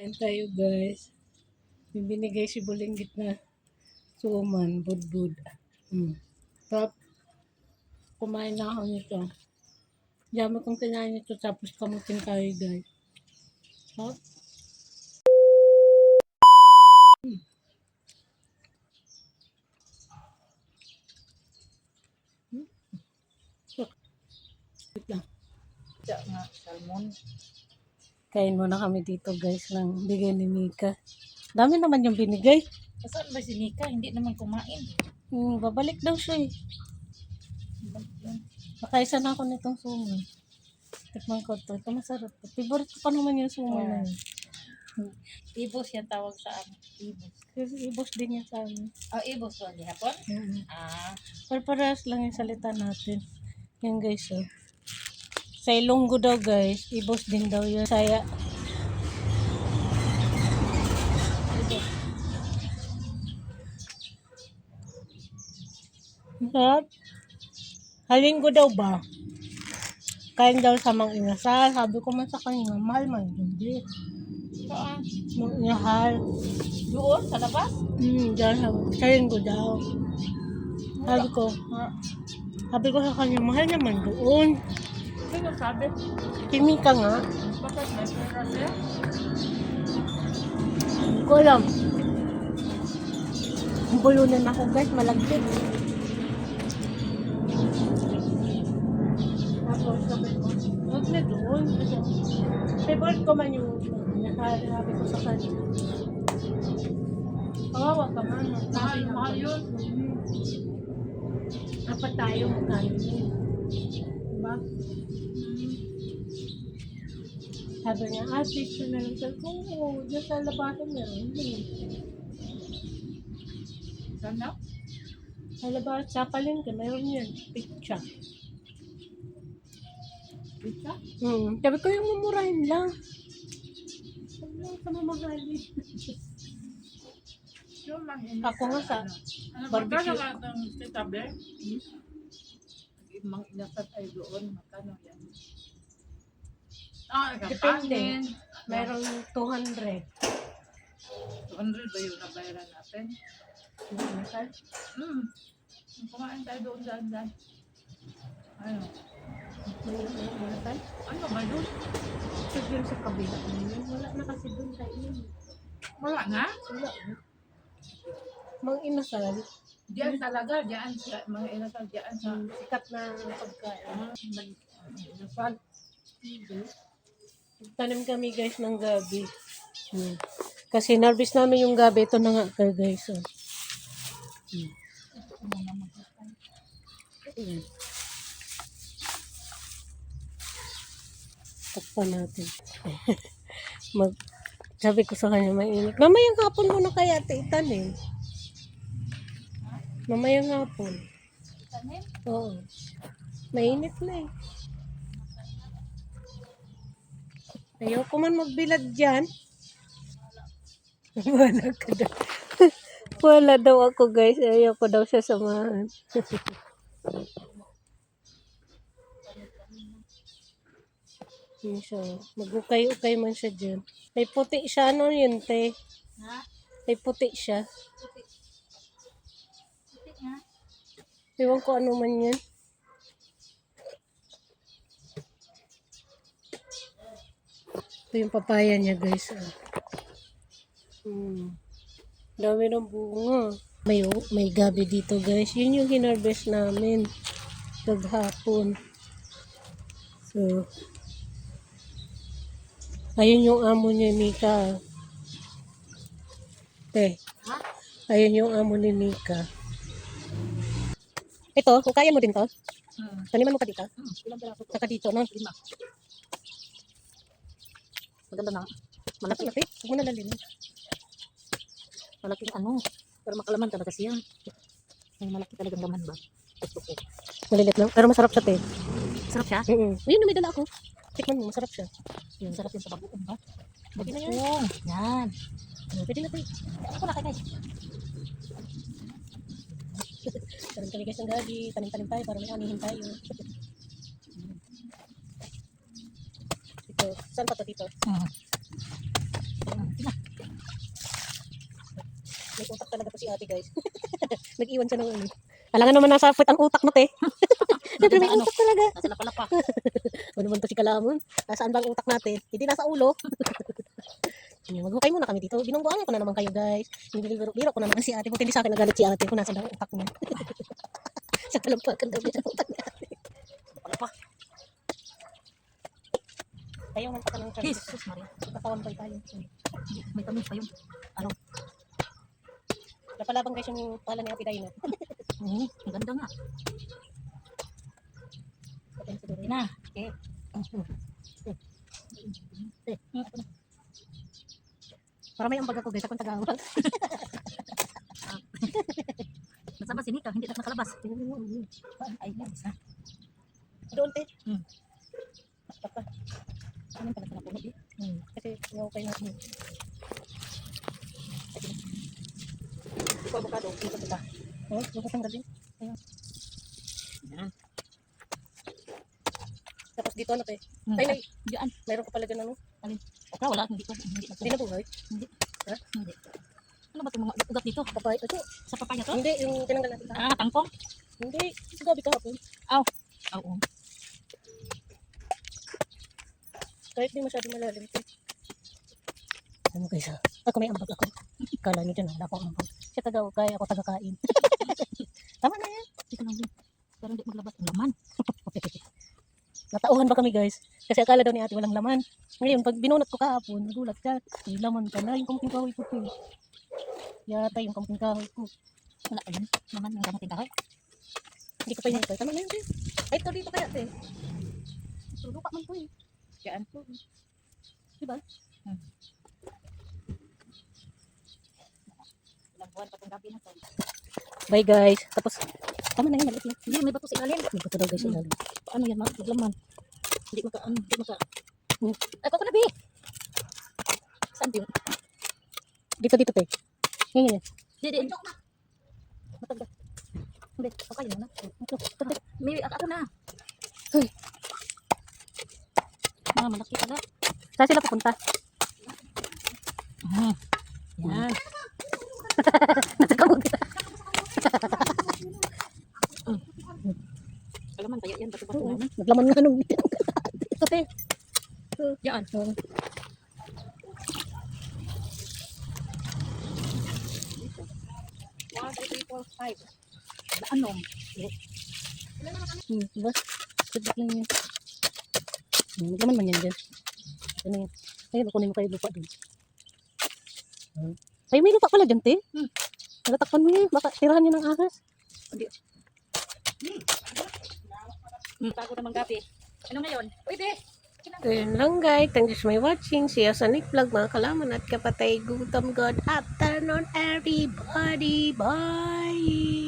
Kain tayo guys. May binigay si Bulinggit na suman, budbud. Tap, kumain na ako nito. Dami kong kinain nito tapos kamutin tayo guys. Tap. Wait lang. Siya nga, salmon. Kain muna kami dito guys ng bigay ni Mika. Dami naman yung binigay. Saan ba si Nika? Hindi naman kumain. Babalik daw siya eh. Nakaisa na ako nitong suman. Tikman ko to. Ito masarap. Favorite ko pa naman yung suman na yun. Ibos yan tawag sa amin. Ibos. Kasi ibos din yan sa amin. Oh, ibos ba? Di hapon? Parehas lang yung salita natin. Yan guys oh. Sa Ilonggo daw guys, ibos din daw yun. Saya. Sarap. Halinggo daw ba? Kain daw sa Mang Inasal. Sabi ko man sa kanya, mahal man. Hindi. Saan? Mang Inasal. Doon? Sa labas? Diyan sa Halinggo daw. Sabi ko sa kanya, mahal naman doon. Sino sabi? Kimi ka nga. Bakit may pera siya? Hindi ko alam. Bulunan ako guys, malagkit. Tapos sabi ko, huwag na doon. Favorite ko man yung nasabi ko sa kanya. Kawawa ka man. Mahal yun. Dapat tayo magkano yun. Diba? Sabi niya, picture na lang siya. Oo, dyan sa labasan meron. Hindi. Saan na? Sa labasan, sa palengke, meron yan. Picture. Pizza? Sabi ko yung mumurahin lang. Sabi lang sa mamahalin. Yung mang Ako nga sa barbecue. barbecue. Ano ba ang titabe? Mang inasat ay doon. Magkano yan? Depende. Meron 200. 200 ba yung nabayaran natin? Kumain tayo doon daan. Ano? Ano ba doon? So, yun sa kabila. Wala na kasi doon sa inyo. Wala nga? Wala na. Mang Inasal. Diyan talaga, diyan sa mga inasal, diyan sa Sikat na pagkain. Inasal. Tanim kami guys ng gabi. Kasi narbis namin yung gabi. Ito na nga guys. Takpan natin. Sabi ko sa kanya mainit. Mamayang hapon mo na kaya itanim. Mamayang hapon. tanim. Oo. Mainit na eh. Ayoko man magbilad dyan. Wala ka daw. Wala daw ako guys. Ayoko daw siya samahan. Yun siya. Mag-ukay-ukay man siya dyan. May puti siya. Ano yun, te? Ha? May puti siya. Puti nga. Ewan ko ano man yan. Ito yung papaya niya guys. Dami ng bunga. May gabi dito guys. Yun yung hinarvest namin. Paghapon. So, ayun yung amo niya, Mika. Ayun yung amo ni Mika. Ito, kung kaya mo din to. Taniman mo ka dito. Ilang peraso? Saka dito, no? 5. Maganda na. Malaki. Malaki. Huwag mo na lalim. Malaking ano. Pero makalaman talaga siya. May malaki talagang laman ba? Gusto ko. Malilit lang. Pero masarap siya, te. Sarap siya? Ayun, may dala ako. Tikman mo, masarap siya. Yung sarap yung sa bagoong ba? Pwede na yan. Yan. Pwede na, te. Ako na kay. Tanim kami guys ng gabi. Tanim-tanim tayo para may anihin tayo. Ito. Saan pa to dito? May utak talaga to si ate, guys. Nag-iwan siya ng ano. Alangan naman nasa puwet ang utak mo, te. Siyempre may utak talaga. Nasa lapalapa. Ano naman to si Kalamon? Nasaan ba ang utak natin? Hindi nasa ulo. Maghukay muna kami dito. Binungguan ko na naman kayo, guys. Biro ko na naman si ate. Buti hindi sa akin nagalit si ate kung nasaan daw ang utak niya. Sa kalampakan daw niya ang utak niya. Lapalapa. Ayaw man pa ng chance. Jesus Maria. Katawan pa tayo. May tamis pa yun. Ano? Napalabang guys yung pala ni Ate Dina. Ang ganda nga. Sige na. Okay. Para may ambaga ko guys, akong tagawag. Nasa ba si Nika? Hindi na nakalabas. Ay, isa. Doon, te. Papa. Ano pala sa puno? Kasi okay na. Ito avocado, dito kita. Oh, bukas ang gabi. Ayan. Yan. Tapos dito ano, te? Hmm. Ay, may, Diyan. mayroon ka pala dyan ano? Okay, wala. Hindi ko. Hindi na Hindi na buhay. Hindi. Ano ba itong mga ugat dito? Papay. Ito. Sa papaya to? Hindi, yung tinanggal natin. Ah, tangkong? Hindi, sa gabi kahapon. Oo. Kahit di masyadong malalim ito. Ano guys, ako may ambag ako. Kala nyo dyan, wala akong ambag. Siya tagaw, kaya ako tagakain. Tama na yan. Dito lang din. Pero hindi maglabas ang laman. Natauhan ba kami guys? Kasi akala daw ni ate walang laman. Ngayon, pag binunot ko kahapon, nagulat siya. May laman pala, yung kamping kahoy ko po. Yata yung kamping kahoy ko. Wala pa yun. Laman ng gamating kahoy. Hindi ko pa yun. Tama na yun, te. Ay, ito dito kaya, te. Lupa man po eh. Yan. Diba? Ilang buwan pa itong gabi na to. Bye guys. Tapos, tama na yun. Nalit na. Hindi, may bato sa ilalim. May bato daw guys. ilalim. Paano yan, ma? Maglaman. Hindi maka, hindi maka. Ay, ko na, bi. Saan yun? Dito, te. Ngayon yan. Hindi. Matanda. Hindi, okay yun na. May, ako na. Ay. Malaki pala. Saan sila pupunta? Yan. Nasa kamot. Kalaman kaya yan, bato-bato na. Naglaman nga nung ito, te. Yan. 1, 2, 3, 4, 5. Ano? Diba? Sabit lang yun. Naglaman man yan dyan. Ano yan? Ayun, kunin mo kayo lupa dun. Ay, may lupa pala dyan, te. Nagatakpan mo yun. Baka tirahan niya ng ahas. Bago naman gabi. Ano ngayon? Pwede. So yun lang guys. Thank you for watching. See you sa next vlog mga kalaman at kapatay. Gutom God afternoon everybody. Bye!